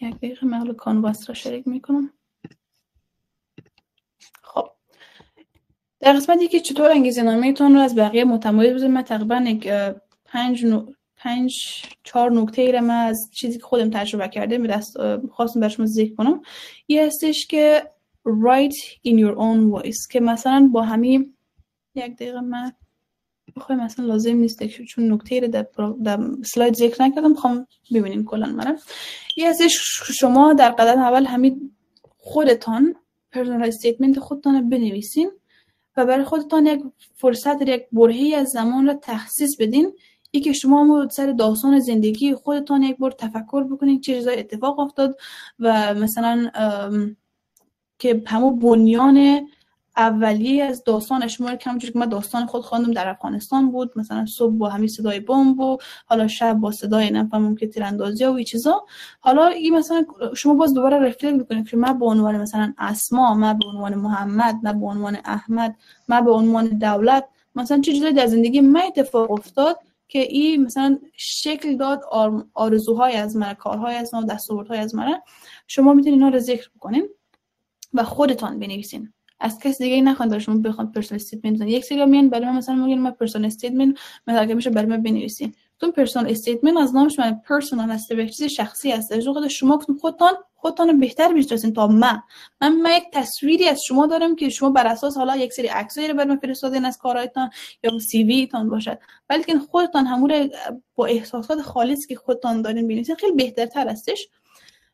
یک دقیقه من حالا کانواس را شریک میکنم. خب در قسمتی که چطور انگیزه‌نامه‌تون رو از بقیه متمایز بزنید، من تقریبا یک 4 نکته ای رو من از چیزی که خودم تجربه کرده خواستم برای شما ذکر کنم. یه هستش که write in your own voice، که مثلا با همین یک دقیقه من بخوایم مثلا لازم نیست چون نکته رو در سلاید ذکر نکردم، میخوام ببینین کلا من یه هستش شما در قدم اول همین خودتان پرسونال استیتمنت خودتان رو بنویسین و برای خودتان یک فرصت، یک برهه‌ای از زمان را تخصیص بدین ای که شما هم سر داستان زندگی خودتان یک بار تفکر بکنین چه چیزای اتفاق افتاد و مثلا که همون بنیان اولیه از داستان شما که همونجوری که من داستان خود خواندم در افغانستان بود، مثلا صبح با همین صدای بمب و حالا شب با صدای نفهمم که تیراندازی و این چیزا. حالا این مثلا شما باز دوباره رفلکت میکنید که من به عنوان مثلا اسما، من به عنوان محمد، من به عنوان احمد، من به عنوان دولت، مثلا چه چیزایی در زندگی من اتفاق افتاد که این مثلا شکل داد آرزوهای از من، کارهای از من، دستاوردهای از من. شما میتونید اینا رو ذکر بکنین و خودتان بنویسین، از کس دیگه نخواین برای شما بخوام پرسونال استیتمنت بزنین. یک سری میان برای من مثلا میگن من پرسونال استیتمنت مثلا که میشه برای من بنویسین. تو پرسونال استیتمنت از نامش من پرسونال هست، به چیز شخصی هست. از خود شما خودتان بهتر میشناسین تا من یک تصویری از شما دارم که شما بر اساس حالا یک سری عکسایی رو برام فرستادین از کارهایتان یا سی وی تان باشد، بلکه خودتان همون با احساسات خالص که خودتان دارین بنویسین خیلی بهترتر هستش.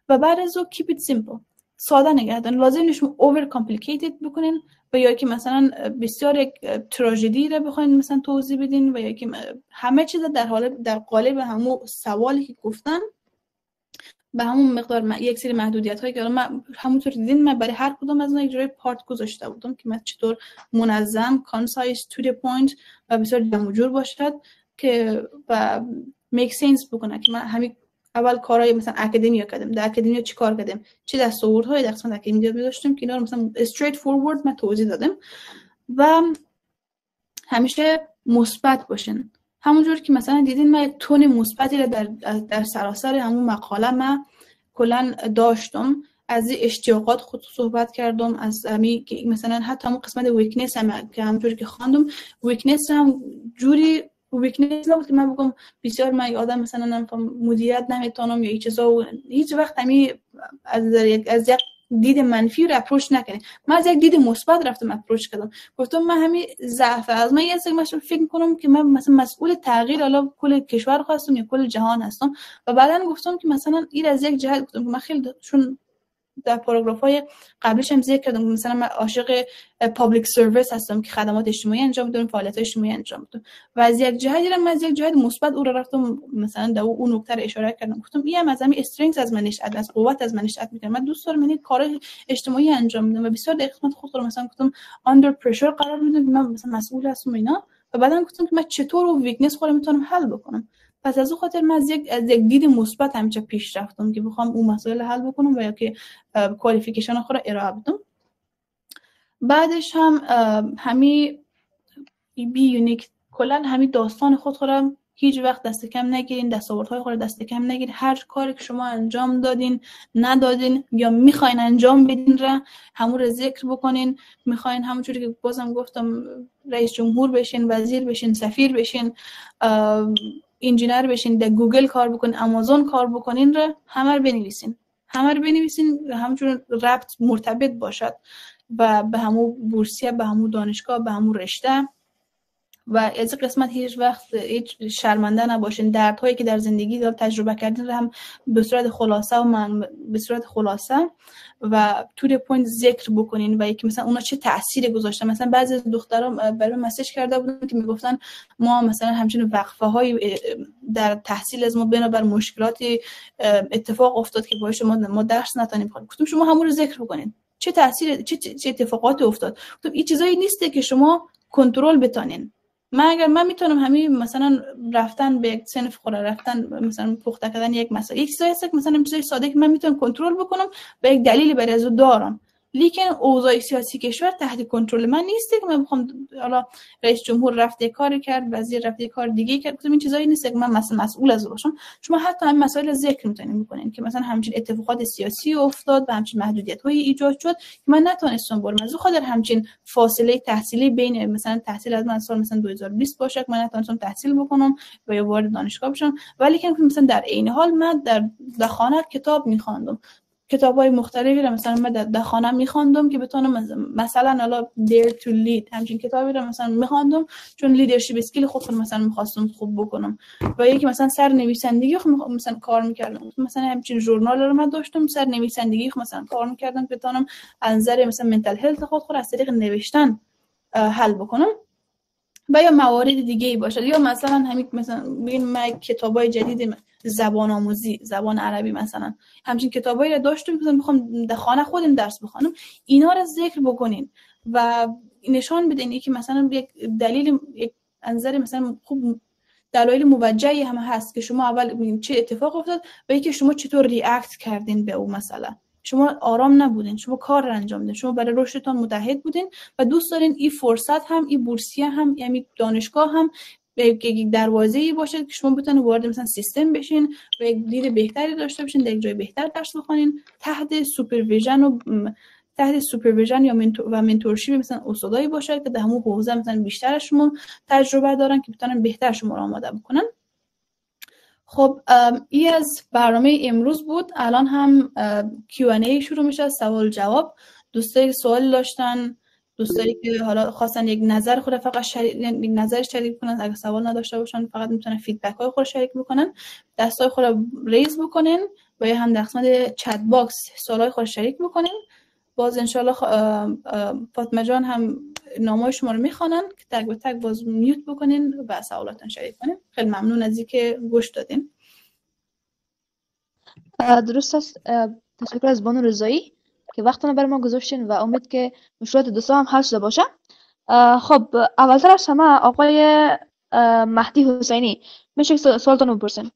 و بعد از اون keep it simple، ساده نگه دارین. لازم نیست اوور کامپلیکیتد بکنین و یا که مثلا بسیار یک تراژدی رو بخواین مثلا توضیح بدین و یا که همه چیز در قالب همون سوالی که گفتن به همون مقدار یک سری محدودیت هایی که من همونطور دیدین من برای هر کدوم از اونها یک جای پارت گذاشته بودم که من چطور منظم، کانسایز، تو دی پوینت و بسیار جمع و جور باشد که و میک سنس بکنه که من همین اول کارهای مثلا اکادمی کردم، در اکادمی چی کار کردم، چه دستاوردهای در قسمت اکادمی داشتم که اینا رو مثلا استریت فورورد من توضیح دادم و همیشه مثبت باشین. همونجور که مثلا دیدین من یک تون مثبتی رو در سراسر همون مقاله من کلا داشتم، از اشتیاقات خود صحبت کردم، از همین که مثلا حتی همون قسمت ویکنس هم که همونجوری که خواندم ویکنس هم جوری ویکنس نبود که من بگم بسیار من آدم مثلا نمیفهم مدیریت نمیتونم یا چیزا، هیچ وقت همین از یک دید منفی رو اپروچ نکنید. من از یک دید مثبت رفتم اپروچ کردم، گفتم من همین ضعف از من یه سری فکر می‌کنم که من مثلا مسئول تغییر حالا کل کشور هستم یا کل جهان هستم و بعدن گفتم که مثلا این از یک جهت گفتم که من خیلی چون در پاراگراف‌های قبلش هم ذکر کردم مثلا من عاشق پابلیک سرویس هستم که خدمات اجتماعی انجام میدم، فعالیت‌های اجتماعی انجام میدم و از یک جهتی من از یک جهت مثبت او رو رفتم مثلا در اون نکته رو اشاره کردم، گفتم این هم از همین استرنگز از من نشأت، از قوت از من نشأت می‌کنه. من دوست دارم این کارهای اجتماعی انجام میدم و بسیار در قسمت خود رو مثلا گفتم آندر پرشر قرار میدم که من مثلا مسئول هستم اینا و بعدن گفتم که من چطور و ویکنس خودم میتونم حل بکنم. پس از اون خاطر من از یک دید مثبت همیشه پیش رفتم که بخوام اون مسائل حل بکنم و یا که کوالیفیکیشن خود را ارائه بدم. بعدش هم همین بی یونیک، کلا همین داستان خود را هیچ وقت دست کم نگیرین، دستاوردهای خود را دست کم نگیرین. هر کاری که شما انجام دادین، ندادین یا میخواین انجام بدین را همون رو ذکر بکنین. میخواین همونجوری که بازم گفتم رئیس جمهور بشین، وزیر بشین، سفیر بشین، انجینیر بشین، در گوگل کار بکنین، آمازون کار بکنین را همه رو بنویسین همونجور ربط مرتبط باشد و به همون بورسیه، به همون دانشگاه، به همون رشته و از قسمت هیچ وقت هیچ شرمنده نباشین. دردهایی که در زندگی دار تجربه کردین رو هم به صورت خلاصه و تو دی پوینت ذکر بکنین و یکی مثلا اونا چه تأثیری گذاشتن. مثلا بعضی از دخترها برام مسیج کرده بودن که میگفتن ما مثلا همچین وقفه های در تحصیل از ما بنابر مشکلاتی اتفاق افتاد که باعث ما درس نتونیم بخونیم. گفتم شما همون رو ذکر بکنین، چه تأثیر چه اتفاقاتی افتاد. گفتم این چیزایی نیسته که شما کنترل بتونین. من میتونم همین مثلا رفتن به یک صنف خود رفتن مثلا پخته کردن یک مسئله یک چیزی هست که مثلا چیزای ساده که من میتونم کنترل بکنم و یک دلیلی برای از دارم، لیکن اوضاع سیاسی کشور تحت کنترل من نیسته که من بخوام حالا رئیس جمهور رفته کاری کرد، وزیر رفته کار دیگه کرد، این چیزایی نیست که من مثلا مسئول از باشم. شما حتی هم مسائل ذکر میتونید بکنین که مثلا همچین اتفاقات سیاسی افتاد و همچین محدودیت‌های ایجاد شد که من نتونستم برم، از خاطر همچین فاصله تحصیلی بین مثلا تحصیل از من سال مثلا 2020 باشه که من نتونستم تحصیل بکنم و یا وارد دانشگاه بشم، ولی که مثلا در عین حال من در خانه کتاب می‌خواندم، کتاب‌های مختلفی رو مثلا من در خانه می‌خواندم که بتونم مثلا حالا Dare to Lead همچین کتابی رو مثلا می‌خواندم چون لیدرشپ اسکیل خودم مثلا می‌خواستم خوب بکنم، و یکی مثلا سر نویسندگی مثلا کار می‌کردم، مثلا همچین ژورنال رو من داشتم سر نویسندگی مثلا کار می‌کردم که بتونم از نظر مثلا منتال هلت خود از طریق نوشتن حل بکنم، و یا موارد دیگه ای باشد، یا مثلا همین مثلا ببین من کتابای جدید زبان آموزی، زبان عربی مثلا همچین کتابایی رو داشتم که میخوام در خانه خودم درس بخونم، اینا رو ذکر بکنین و نشان بدین که مثلا یک دلیل، یک انظر مثلا خوب دلایل موجهی هم هست که شما اول ببینید چه اتفاق افتاد و اینکه شما چطور ریاکت کردین به اون مسئله. شما آرام نبودین، شما کار رو انجام دادین، شما برای رشدتون متحد بودین و دوست دارین این فرصت هم، این بورسیه هم، یعنی دانشگاه هم یک دروازه‌ای باشه که شما بتونید وارد مثلا سیستم بشین و یک دید بهتری داشته باشین، در یک جای بهتر درس بخونین تحت سوپرویژن یا منتورشیپ مثلا استادایی باشه که در همون حوزه مثلا بیشتر شما تجربه دارن که بتونن بهتر شما رو آماده بکنن. خب این از برنامه امروز بود. الان هم Q&A شروع میشه، سوال جواب. دوستایی سوال داشتن، دوستایی که حالا خواستن یک نظر خود فقط یک نظر شریک کنن، اگه سوال نداشته باشن فقط میتونن فیدبک های خود شریک بکنن، دستای خود رو ریز بکنن و یا هم در قسمت چت باکس سوالای خود شریک بکنن. باز انشالله فاطمه جان هم نامای شما رو میخوانن که تک به تک باز میوت بکنین و سوالاتون شریک کنین. خیلی ممنون از اینکه گوش دادین. درست است. تشکر از بانو رضایی که وقتنا برای ما گذاشتین و امید که مشکلات دوستا هم حل شده باشه. خب اولتر از همه آقای مهدی حسینی میشه سوالتون بپرسین.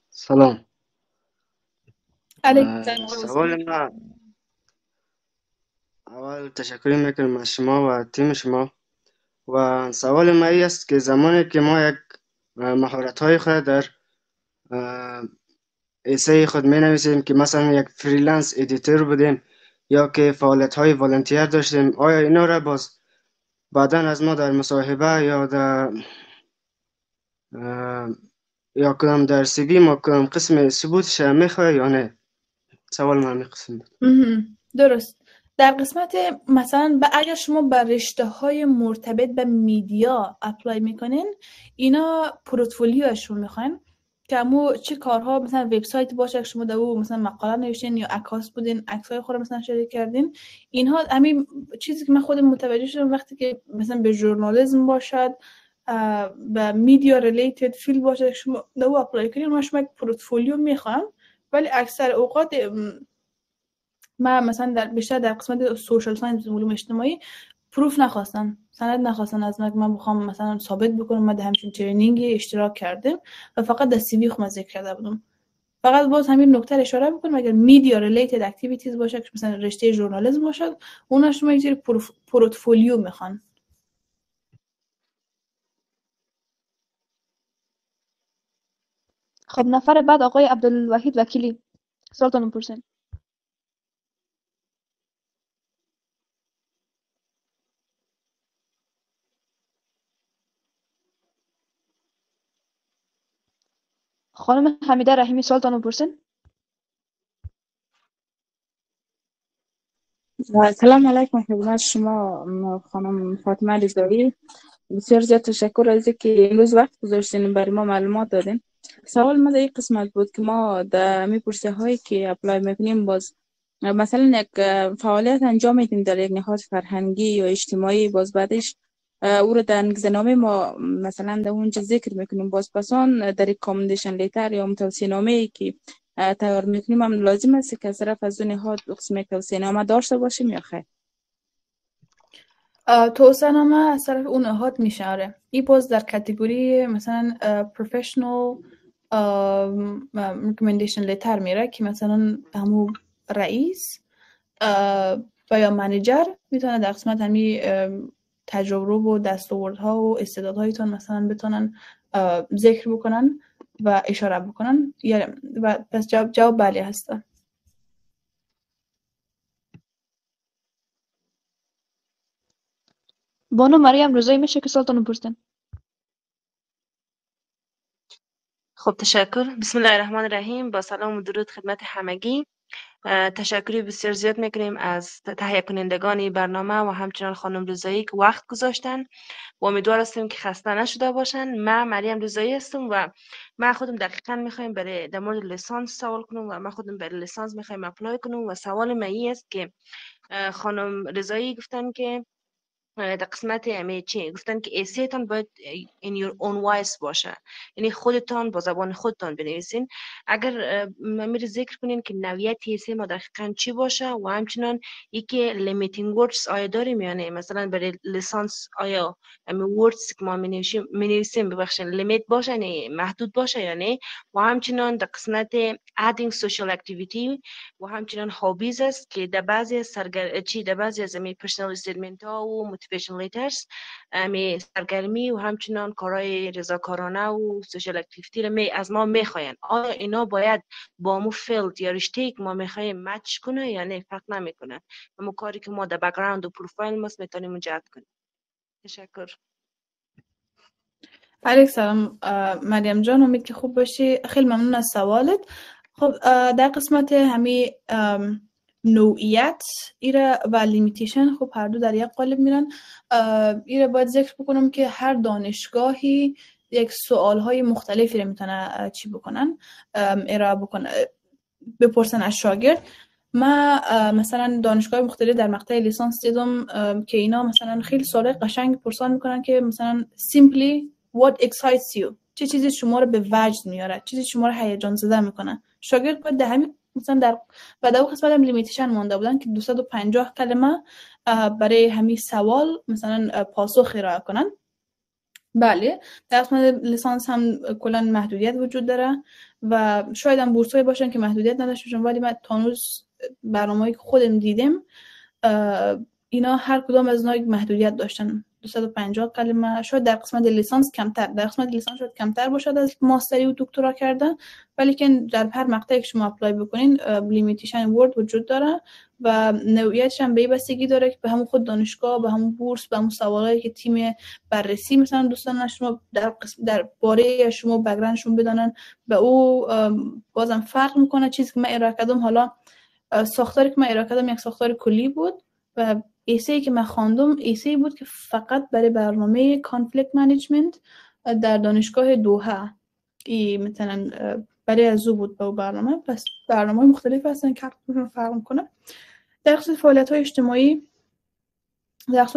سلام. علیکم سوال ما اول تشکر میکنم از شما و تیم شما و سوال ما ای است که زمانی که ما یک مهارت های خود در ایسه خود می نویسیم که مثلا یک فریلنس ادیتور بودیم یا که فعالیت های والنتیر داشتیم، آیا اینا را باز بعدا از ما در مصاحبه یا در یا کدام در سی وی ما کدام قسم ثبوتش میخواه یا نه؟ سوال من می قسم بود. درست. در قسمت مثلا اگر شما بر رشته های مرتبط به میدیا اپلای میکنین، اینا پورتفولیوشون میخواین که همو چه کارها، مثلا وبسایت باشه که شما در او مثلا مقاله نوشتین یا عکاس بودین، عکسای خود مثلا شریک کردین، اینها همین چیزی که من خودم متوجه شدم وقتی که مثلا به ژورنالیسم باشد و میدیا ریلیتد فیلد باشه که شما در او اپلای کنین، ما شما یک پورتفولیو میخوام، ولی اکثر اوقات من مثلا بیشتر در قسمت سوشال ساینس، علوم اجتماعی، پروف نخواستن، سند نخواستن از من بخوام مثلا ثابت بکنم من در همچین ترینینگی اشتراک کردم و فقط در سی وی خودم ذکر کرده بودم. فقط باز همین نکته اشاره بکنم اگر میدیا ریلیتد اکتیویتیز باشه که مثلا رشته ژورنالیسم باشه، اونها شما یه پورتفولیو میخوان. خب نفر بعد آقای عبدالوحید وکیلی سوالتون بپرسین. خانم حمیده رحیمی سوالتون بپرسین. سلام علیکم خدمت شما خانم فاطمه رضایی. بسیار زیاد تشکر از اینکه امروز وقت گذاشتین برای ما معلومات دادین. سوال ما در این قسمت بود که ما در میپرسه هایی که اپلای میکنیم باز مثلا یک فعالیت انجام میدیم در یک نهاد فرهنگی یا اجتماعی، باز بعدش او رو در نگزنامه ما مثلا در اونجا ذکر میکنیم، باز پسان در یک کامندیشن لیتر یا متوصیه نامه که تیار میکنیم هم لازم است که از طرف از اون نهاد قسم توصیه نامه داشته باشیم یا خیر؟ توصیه نامه از طرف اون نهاد میشه. آره این باز در کاتگوری مثلا پروفشنال ریکمندیشن لیتر میره که مثلا همو رئیس و یا منیجر میتونه در قسمت همی تجربه و دستاوردها و استعدادهایتون مثلا بتونن ذکر بکنن و اشاره بکنن. و پس جواب بله هسته. بانو مریم رضایی میشه که سالتون پرسن. خب تشکر. بسم الله الرحمن الرحیم. با سلام و درود خدمت همگی. تشکری بسیار زیاد میکنیم از تهیه کنندگان برنامه و همچنان خانم رضایی که وقت گذاشتن و امیدوار هستیم که خسته نشده باشن. من مریم رضایی هستم و من خودم دقیقا میخوایم برای در مورد لیسانس سوال کنم و من خودم برای لیسانس میخوایم اپلای کنم و سوال من این است که خانم رضایی گفتن که در قسمت چی گفتن که ایسی تان باید in your own voice باشه، یعنی خودتان با زبان خودتان بنویسین. اگر میره ذکر کنین که نوعیت ایسی ما دقیقاً چی باشه و همچنان یکی limiting words آیا داریم یا نه؟ مثلا برای لیسانس آیا words که ما می‌نویسیم ببخشید لیمیت باشه، یعنی محدود باشه یا نه؟ و همچنان در قسمت adding social activity و همچنان هابیز است که در بعضی از در بعضی از پرسونال استیتمنت ها و موتیویشن لیترز سرگرمی و همچنان کارهای رضاکارانه و سوشال اکتیویتی رو از ما میخواین. آیا اینا باید با مو فیلد یا رشته که ما میخوایم مچ کنه یا نه فرق نمیکنه؟ همون کاری که ما در بک‌گراند و پروفایل ما میتونیم جهت کنیم. تشکر. علیک سلام مریم جان، امید که خوب باشی. خیلی ممنون از سوالت. خب در قسمت همی نوعیت ایره و لیمیتیشن خب هر دو در یک قالب میرن. ایره باید ذکر بکنم که هر دانشگاهی یک سوالهای مختلفی رو میتونه چی بکنن، ارائه بکنن، بپرسن از شاگرد. ما مثلا دانشگاه مختلف در مقطع لیسانس دیدم که اینا مثلا خیلی سوالای قشنگ پرسان میکنن که مثلا simply what excites you، چه چیزی شما رو به وجد میاره، چیزی شما رو هیجان زده میکنه. شاگرد باید در همین مثلا در بعد اون قسمت هم لیمیتیشن مونده بودن که 250 کلمه برای همین سوال مثلا پاسخ ارائه کنن. بله در قسمت لیسانس هم کلا محدودیت وجود داره و شاید هم بورسای باشن که محدودیت نداشته باشن، ولی من تانوز برنامه‌ای که خودم دیدم اینا هر کدام از اینا یک محدودیت داشتن. 250 کلمه شاید در قسمت لیسانس کمتر، در قسمت لیسانس شاید کمتر باشد از ماستری و دکترا کردن، ولی که در هر مقطعی که شما اپلای بکنین لیمیتیشن ورد وجود داره و نوعیتش هم به بستگی داره که به همون خود دانشگاه، به همون بورس، به همون سوالایی که تیم بررسی مثلا دوستان شما در باره شما بک‌گراندشون بدانن به او بازم فرق میکنه. چیزی که من ارائه کردم، حالا ساختاری که من ارائه کردم یک ساختار کلی بود و ایسی که من خواندم ایسی بود که فقط برای برنامه کانفلیکت منیجمنت در دانشگاه دوحه مثلا برای ازو بود به برنامه. پس برنامه مختلف هستن که فرق میکنه. در قسمت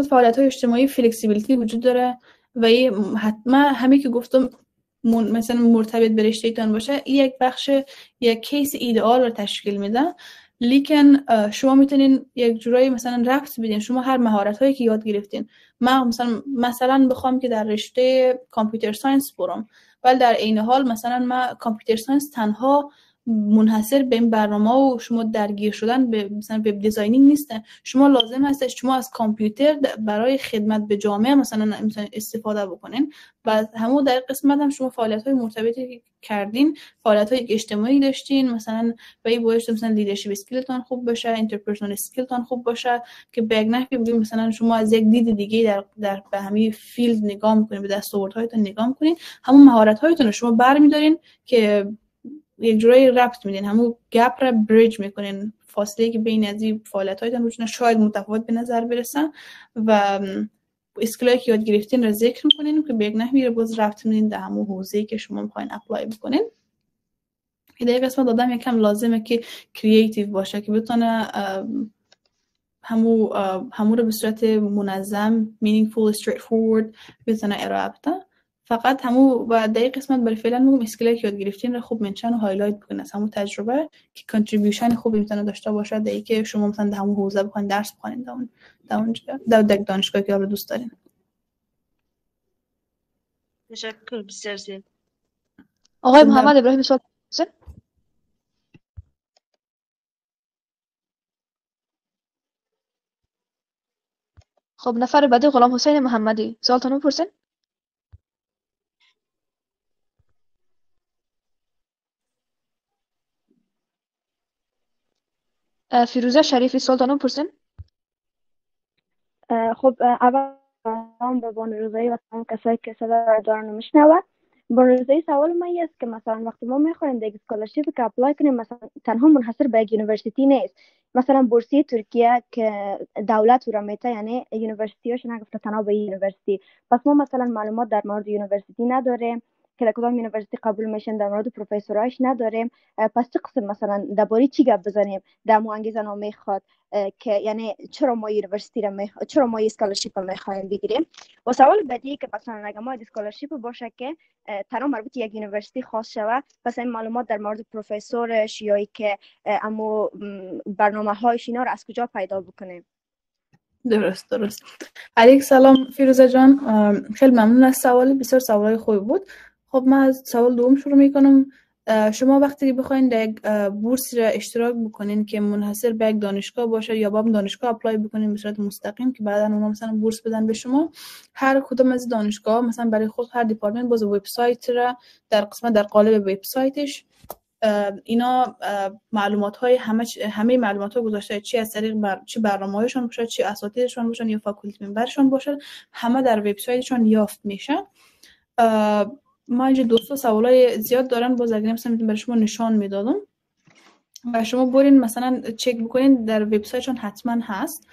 فعالیت‌های اجتماعی فلکسیبیلیتی وجود داره و حتما همه که گفتم مثلا مرتبط به رشته‌تان باشه، یک بخش یک کیس ایدئال رو تشکیل میده. لیکن شما میتونین یک جورایی مثلا ربط بدین شما هر مهارت‌هایی که یاد گرفتین. من مثلا بخوام که در رشته کامپیوتر ساینس برم، ولی در عین حال مثلا من کامپیوتر ساینس تنها منحصر به این برنامه و شما درگیر شدن به مثلا وب دیزاینینگ نیسته. شما لازم هست شما از کامپیوتر برای خدمت به جامعه مثلا استفاده بکنین و همون در قسمت هم شما فعالیت‌های مرتبطی کردین، فعالیت‌های اجتماعی داشتین، مثلا به بایش مثلا لیدرشپ اسکیلتون خوب باشه، اینترپرسونال اسکیلتون خوب باشه که به یک نحوی بگیم مثلا شما از یک دید دیگه در به همین فیلد نگاه می‌کنین، به دستاوردهایتون نگاه می‌کنین، همون مهارت‌هایتون رو شما برمی‌دارین که یک جورایی ربط میدین، همون گپ را بریج میکنین، فاصله که بین از این فعالیت‌هایتون وجود شاید متفاوت به نظر برسن و اسکیلایی که یاد گرفتین رو ذکر میکنین که به یک نحوی رو باز ربط میدین در همون حوزه‌ای که شما میخواین اپلای بکنین. در قسمت آدم یکم لازمه که کریتیو باشه که بتونه همو رو به صورت منظم meaningful straightforward بتونه ارائه بده. فقط همو و در این قسمت برای فعلا میگم اسکیلایی که یاد گرفتین رو خوب منشن و هایلایت بکنین از همون تجربه که کانتریبیوشن خوبی میتونه داشته باشه در اینکه شما مثلا در همون حوزه بخواید درس بخونین در دانشگاهی که رو دوست دارین. تشکر بسیار زیاد. آقای محمد ابراهیم سوال پرسین. خب نفر بعدی غلام حسین محمدی، سوالتون پرسین. فیروزه شریفی، سوالتون پرسین. خب اول سلام به بانو رضایی و تمام کسایی که صدا دارن و میشنون. بانو رضایی، سوال من این است که مثلا وقتی ما میخوایم دیگه اسکولارشیپ که اپلای کنیم، مثلا تنها منحصر به یک یونیورسیتی نیست. مثلا بورسیه ترکیه که دولت را میته، یعنی یونیورسیتیاش نگفته تنها به یونیورسیتی. پس ما مثلا معلومات در مورد یونیورسیتی نداریم که در کدام یونیورسیتی قبول میشن، در مورد پروفسورایش نداریم. پس چه قسم مثلا درباره چی گپ بزنیم در مو انگیزه نامه خواد که یعنی چرا ما یونیورسیتی را چرا ما اسکولارشیپ را میخوایم بگیریم. و سوال بعدی که مثلا اگه ما اسکولارشیپ باشه که تنها مربوط یک یونیورسیتی خاص شوه، پس این معلومات در مورد پروفسورش یا ای که اما برنامه هایش اینا را از کجا پیدا بکنیم؟ درست. علیک سلام فیروزه جان، خیلی ممنون از سوال، بسیار سوالای خوبی بود. خب من از سوال دوم شروع میکنم. شما وقتی بخواین در یک بورس را اشتراک بکنین که منحصر به یک دانشگاه باشه یا با دانشگاه اپلای بکنین به صورت مستقیم که بعدا اونا مثلا بورس بدن به شما، هر کدوم از دانشگاه مثلا برای خود هر دیپارتمنت باز وبسایت را در قالب وبسایتش اینا معلومات های همه معلومات ها گذاشته، چی از طریق چی برنامه‌هایشون باشه، چی اساتیدشون باشن یا فاکولتی ممبرشون باشه، همه در وبسایتشون یافت میشه. ما اینجا دوستا سوالای زیاد دارن، باز اگر مثلا برای شما نشان میدادم و شما برین مثلا چک بکنین در وبسایتشون حتما هست.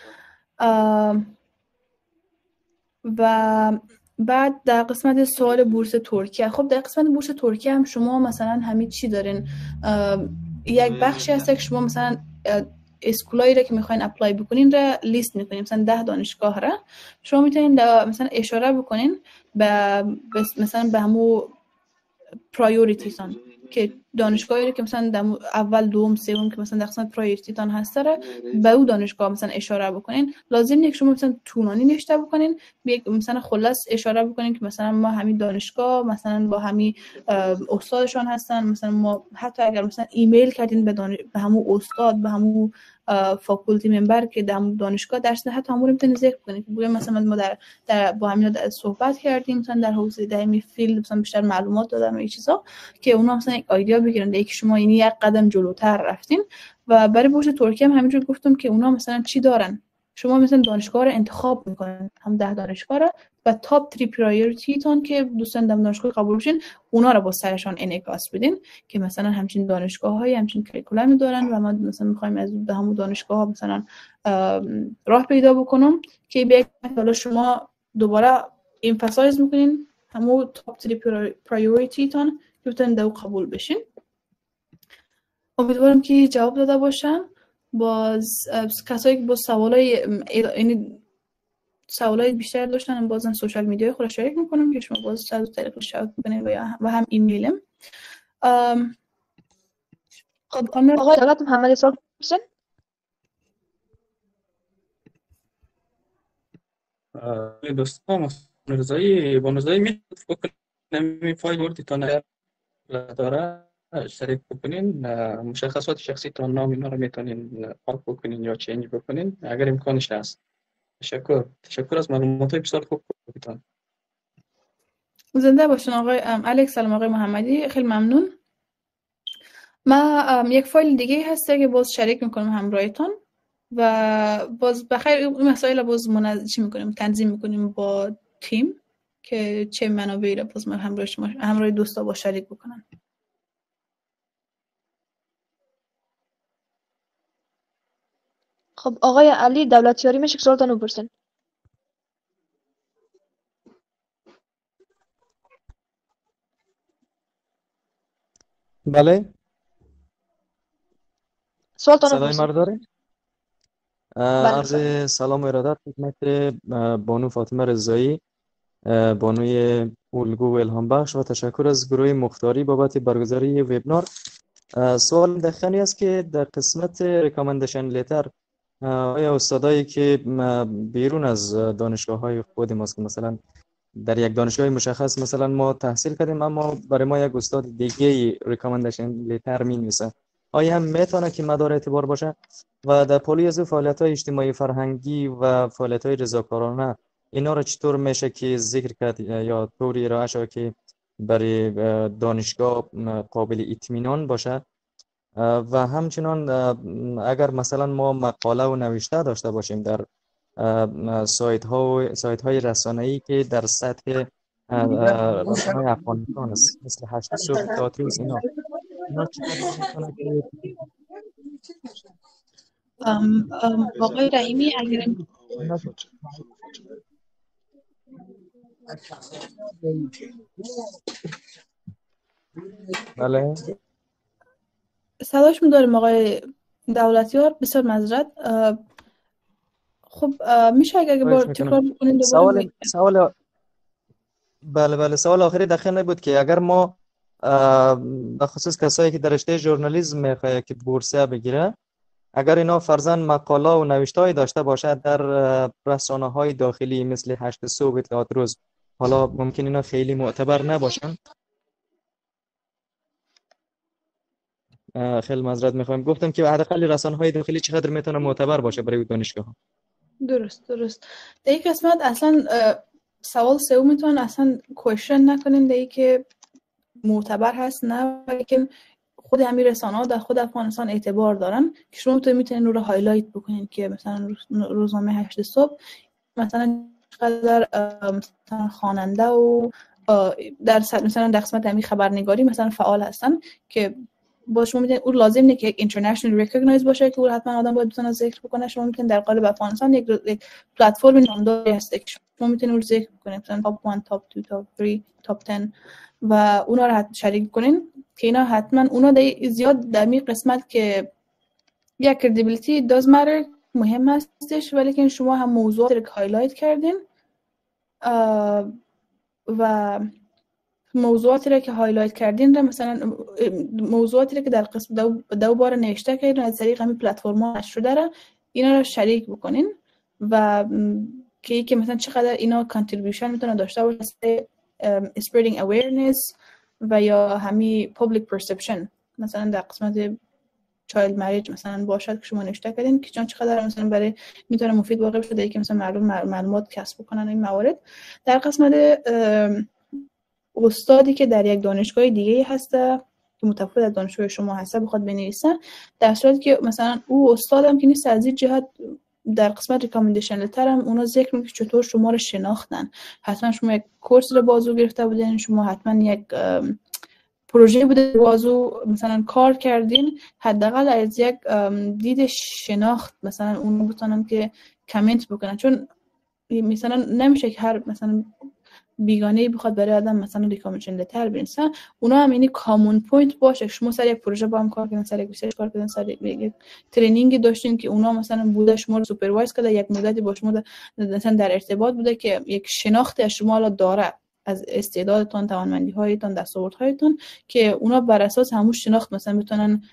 و بعد در قسمت سوال بورس ترکیه، خب در قسمت بورس ترکیه هم شما مثلا همین چی دارین، یک بخشی هست که شما مثلا اسکولایی را که میخواین اپلای بکنین را لیست میکنین، مثلا 10 دانشگاه را شما میتونین مثلا اشاره بکنین به مثلا به همو پرایوریتیتان که دانشگاهی که مثلا در اول دوم سوم که مثلا در قسمت پرایوریتیتان هست را به اون دانشگاه مثلا اشاره بکنین. لازم نیست شما مثلا طولانی نوشته بکنین، مثلا خلاص اشاره بکنین که مثلا ما همین دانشگاه مثلا با همین استادشان هستن، مثلا ما حتی اگر مثلا ایمیل کردین به همون استاد، به همون فاکولتی ممبر که در دانشگاه درس نه، حتی همون رو میتونید ذکر کنید که مثلا ما در با همین صحبت کردیم، مثلا در حوزه دایمی فیلد مثلا بیشتر معلومات دادم این چیزا که اونا مثلا یک ایده بگیرن که شما اینی یک قدم جلوتر رفتین. و برای بورس ترکیه هم همینجور گفتم که اونا مثلا چی دارن، شما مثلا دانشگاه رو انتخاب میکنن، هم 10 دانشگاه رو و تاپ 3 پرایوریتی تون که دوستان در دانشگاه قبول بشین اونا رو با سرشان انعکاس بدین که مثلا همچین دانشگاه‌های همچین کریکولمی دارن و ما مثلا می‌خوایم از به همون دانشگاه‌ها مثلا راه پیدا بکنم که به حالا شما دوباره امفاسایز می‌کنین همون تاپ 3 پرایوریتی تون که بتونین دو قبول بشین. امیدوارم که جواب داده باشم. باز کسایی که با سوالای بیشتر داشتن بازم سوشال میدیای خود شریک میکنم که شما باز از طریق شریک کنید و هم ایمیلم. خب آقای دولت محمدی سوال پرسین. دوستان رضایی با رضایی میتونید کنیم فایل وردتان داره شریک بکنین، مشخصات شخصی تان نام اینا رو میتونین پاک بکنین یا چنج بکنین اگر امکانش هست. تشکر از معلومات بسیار خوب بودن. زنده باشین آقای الکس. سلام آقای محمدی، خیلی ممنون. ما یک فایل دیگه هست که باز شریک میکنم همراهتون و باز بخیر این مسائل باز تنظیم میکنیم با تیم که چه منابعی را باز همراه دوستا با شریک بکنم. خب آقای علی دولتیاری میشه که سوالتون بپرسین. بله سوالتون صدای بپرسین. ما رو دارین؟ عرض سلام و ارادت خدمت بانو فاطمه رضایی، بانوی الگو و الهام بخش و تشکر از گروه مختاری بابت برگزاری وبینار. سوال دخنی است که در قسمت ریکامندیشن لیتر آیا استادایی که بیرون از دانشگاه های خود ماست که مثلا در یک دانشگاه مشخص مثلا ما تحصیل کردیم اما برای ما یک استاد دیگه ریکامندیشن لیتر می‌نویسه، آیا هم میتونه که مدار اعتبار باشه؟ و در پالی از فعالیت‌های اجتماعی فرهنگی و فعالیت‌های رضاکارانه اینا را چطور میشه که ذکر کرد یا طوری ارائه شود که برای دانشگاه قابل اطمینان باشه؟ و همچنان اگر مثلا ما مقاله و نوشته داشته باشیم در سایت های رسانه‌ای که در سطح رسانه‌های افغانستان است مثل هشت صبح، تئاتروس، اینا چقدر میتونه که آقای رحیمی اگر بله صداش داریم آقای دولتیار، بسیار معذرت. خب میشه اگه بار تکرار بکنید دوباره؟ سوال بله سوال آخری دقیقاً بود که اگر ما به خصوص کسایی که در رشته ژورنالیسم میخواه که بورسیه بگیره، اگر اینا فرضاً مقاله و نوشته‌ای داشته باشه در رسانه‌های داخلی مثل هشت صبح، تئاتروس، حالا ممکن اینا خیلی معتبر نباشن، خیلی معذرت میخوام، گفتم که حداقل رسانه‌های داخلی چقدر میتونه معتبر باشه برای دانشگاه. درست. در این قسمت اصلا سوال سومتون اصلا کوشن نکنین در که معتبر هست نه، ولیکن خود همین رسانه‌ها در خود افغانستان اعتبار دارن که شما میتونین رو هایلایت بکنین که مثلا روزنامه هشت صبح مثلا چقدر مثلا خواننده و در مثلا در قسمت همین خبرنگاری مثلا فعال هستن که با شما میتونید، اون لازم نیست که یک اینترنشنال ریکگنایز باشه که اون حتما آدم باید بتونه ذکر بکنه. شما میتونید در قالب افغانستان یک پلتفرم نامداری هست که شما میتونید اون ذکر بکنید، مثلا تاپ 1، تاپ 2، تاپ 3، تاپ 10 و اونا رو شریک کنین که اینا حتما اونا زیاد در می قسمت که یک کردیبیلیتی does matter مهم هستش، ولی که شما هم موضوعات رو هایلایت کردین و موضوعاتی رو که هایلایت کردین مثلا موضوعاتی رو که در قسم دو بار نوشته کردین از طریق همین پلتفرم‌ها نشر شده، اینا رو شریک بکنین و که مثلا چقدر اینا کانتریبیوشن میتونه داشته باشه spreading awareness و یا همین public perception. مثلا در قسمت child marriage مثلا باشد که شما نوشته کردین که چقدر مثلا برای میتونه مفید واقع بشه که مثلا معلومات کسب بکنن این موارد. در قسمت استادی که در یک دانشگاه دیگه هسته که متفاوت از دانشگاه شما هسته بخواد بنویسه، در صورتی که مثلا او استادم که نیست، از این جهت در قسمت ریکامندیشن لتر هم اونا ذکر میکنه چطور شما رو شناختن. حتما شما یک کورس رو بازو گرفته بودین، شما حتما یک پروژه بوده بازو مثلا کار کردین، حداقل از یک دید شناخت مثلا اون بتونن که کامنت بکنن، چون مثلا نمیشه که هر مثلا بیگانه‌ای بخواد برای آدم مثلا ریکامندیشن لتر بنویسه. اونا هم یعنی کامون پوینت باشه، شما سر یک پروژه با هم کار کردین، سر یک ریسرچ کار کردین، سر یک ترینینگ داشتین که اونا مثلا بوده شما رو سوپروایز کرده، یک مدتی با شما مثلا در ارتباط بوده که یک شناخت از شما را داره از استعدادتون، توانمندی‌هایتون، دستاوردهایتون، که اونا بر اساس همون شناخت مثلا بتونن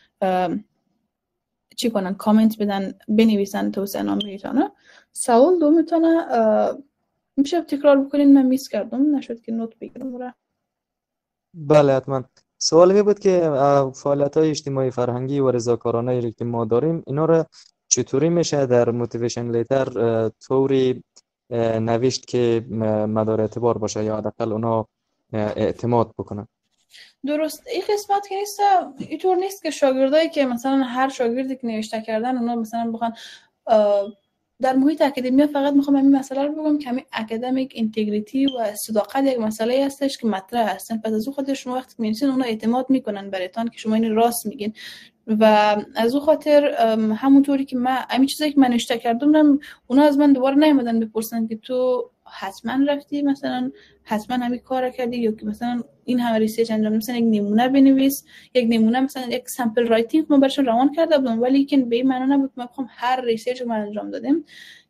چی کنن، کامنت بدن، بنویسن توصیه‌نامه‌تون. سوال دومتون میشه تکرار بکنین؟ من میس کردم نشد که نوت بگیرم. بله حتما. سوال می بود که فعالیت‌های اجتماعی فرهنگی و رضاکارانه که ما داریم اینا رو چطوری میشه در موتیویشن لیتر طوری نوشت که مدار اعتبار باشه یا حداقل اونا اعتماد بکنن؟ درست. این قسمت که نیست، اینطور نیست که شاگردایی که مثلا هر شاگردی که نوشته کردن اونا مثلا بخوان در محیط اکادمی فقط میخوام این مسئله رو بگم که همین اکادمیک اینتگریتی و صداقت یک مسئله هستش که مطرح هستن. پس از اون خاطر شما وقتی می‌نویسین اونا اعتماد میکنن برایتان که شما این راست میگین و از اون خاطر همونطوری که من همین چیزایی که من نوشته کردم اونا از من دوباره نیومدن بپرسن که تو حتما رفتی مثلا حتما همین کارو کردی یا که مثلا این همه ریسرچ انجام، مثلا یک نمونه بنویس، یک نمونه مثلا یک سامپل رایتینگ ما براشون روان کرده بودم، ولی که به این معنی نبود که من بخوام هر ریسرچ که من انجام دادم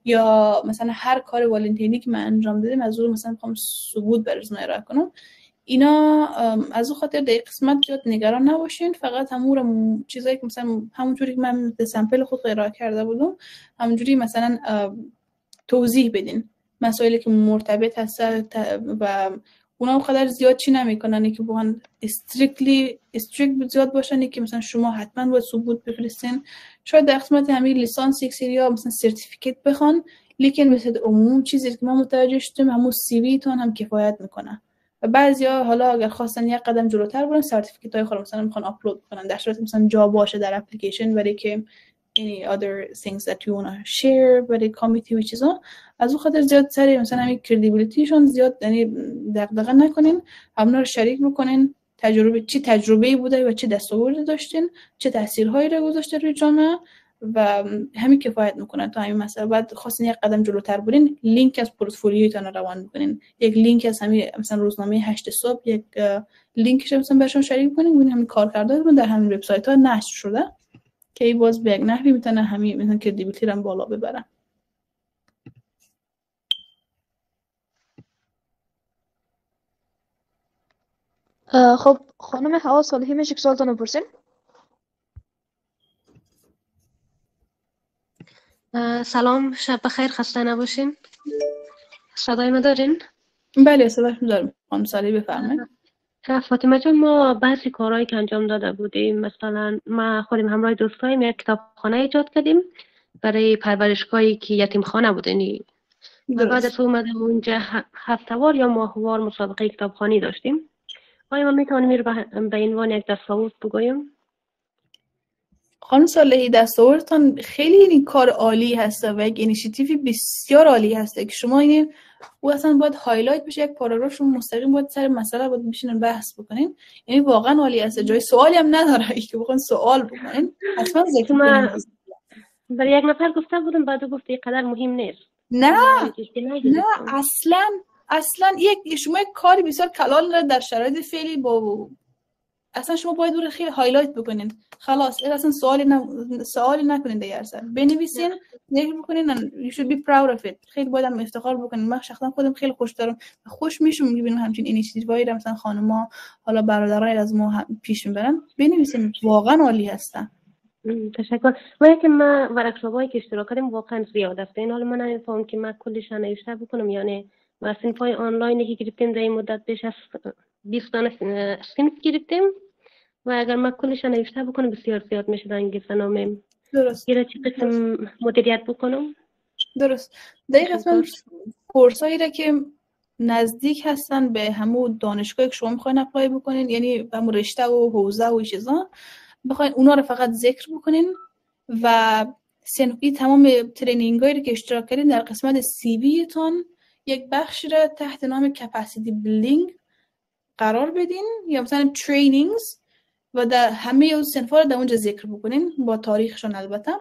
یا مثلا هر کار والنتینی که من انجام دادم از اون مثلا بخوام ثبوت براتون ارائه کنم. اینا از اون خاطر در قسمت زیاد نگران نباشین، فقط همون چیزایی که مثلا همونجوری که من سامپل خود ارائه کرده بودم همونجوری مثلا توضیح بدین مسائلی که مرتبط هست و اونا هم قدر زیاد چی نمیکنن که واقعا استریکت زیاد باشن که مثلا شما حتما باید ثبوت بفرستین. شاید در قسمت همین لیسانس یک سری ها مثلا سرتیفیکیت بخوان، لیکن مثل عموم چیزی که ما متوجه شدیم همون سی وی تون هم کفایت میکنه. و بعضیا حالا اگر خواستن یک قدم جلوتر برن سرتیفیکیت های خود مثلا میخوان آپلود کنن در صورت مثلا جا باشه در اپلیکیشن، برای که any other things that you wanna share برای کامیتی و چیزا. از اون خاطر زیاد سری مثلا همین کردیبیلیتیشون زیاد یعنی دغدغه نکنین، همونا رو شریک بکنین، چی تجربه‌ای بوده و چه دستاوردی داشتین، چه تاثیرهایی رو گذاشته روی جامعه و همین کفایت میکنه تا همین مسئله. بعد خواستین یک قدم جلوتر برین، لینک از پورتفولیویتون رو روان بکنین، یک لینک از همین مثلا روزنامه 8 صبح یک لینکش مثلا براشون شریک کنین، ببینین همین کارکرداتون در همین وبسایت‌ها نشر شده که ای باز به یک نحوی میتونه همین مثلا کردیبیلیتی رو بالا ببره. خب خانم هوا صالحی میشه که سوالتون رو بپرسین؟ سلام، شب بخیر، خسته نباشین. صدای ما دارین؟ بله صداش دارم. خانم صالحی بفرمایید. فاطمه جان، ما بعضی کارهایی که انجام داده بودیم، مثلا ما خودیم همراه دوستایم یک کتابخانه ایجاد کردیم برای پرورشگاهی که یتیمخانه بودنی و بعد از اومدیم اونجا هفته‌وار یا ماهوار مسابقه کتابخوانی داشتیم. آیا ما میتونیم به عنوان یک دستاورد بگویم؟ خانم صالحی دستاوردتان خیلی این کار عالی هسته و یک اینیشیتیوی بسیار عالی هسته که شما اینه او اصلا باید هایلایت بشه، یک پاراگراف شما مستقیم باید سر مسئله باید بشینن بحث بکنین، یعنی واقعا عالی هسته، جای سوالی هم نداره که بخوان سوال بکنین، اصلا ذکر کنین. برای یک نفر گفته بودم بعد گفت اینقدر مهم نیست. نه اصلا یک شما یک کاری بسیار کلان در شرایط فعلی با اصلا شما باید اون رو خیلی هایلایت بکنین. خلاص اصلا سوالی نکنین دیگه، اصلا بنویسین، ذکر بکنین and you should be proud of it. خیلی باید هم افتخار بکنین. من شخصا خودم خیلی خوش دارم، خوش میشم میبینم همچین اینیشیتیوهایی رو مثلا خانم‌ها حالا برادرای از ما پیش میبرن. بنویسین، واقعا عالی هستن. تشکر. ولی که ما ورکشاپ‌هایی که اشتراک کردیم واقعا زیاد است. این حالا من نمی‌فهمم که من کلش نوشته بکنم، یعنی ما صنف‌های آنلاینی که گرفتیم در این مدت بیش از 20 دانه صنف گرفتیم و اگر ما کلش نوشته بکنم بسیار زیاد میشه در انگیزه. درست. چه قسم مدیریت بکنم؟ درست. دقیقاً قسم کورسایی را که نزدیک هستن به همون دانشگاهی که شما می‌خواین اپلای بکنین، یعنی همون رشته و حوزه و چیزا، بخواین اونا رو فقط ذکر بکنین و سنفی تمام ترینینگایی رو که اشتراک کردین در قسمت سی وی تون یک بخش رو تحت نام کپاسیتی بیلدینگ قرار بدین یا مثلا ترینینگز و در همه اون صنفا رو در اونجا ذکر بکنین با تاریخشون. البته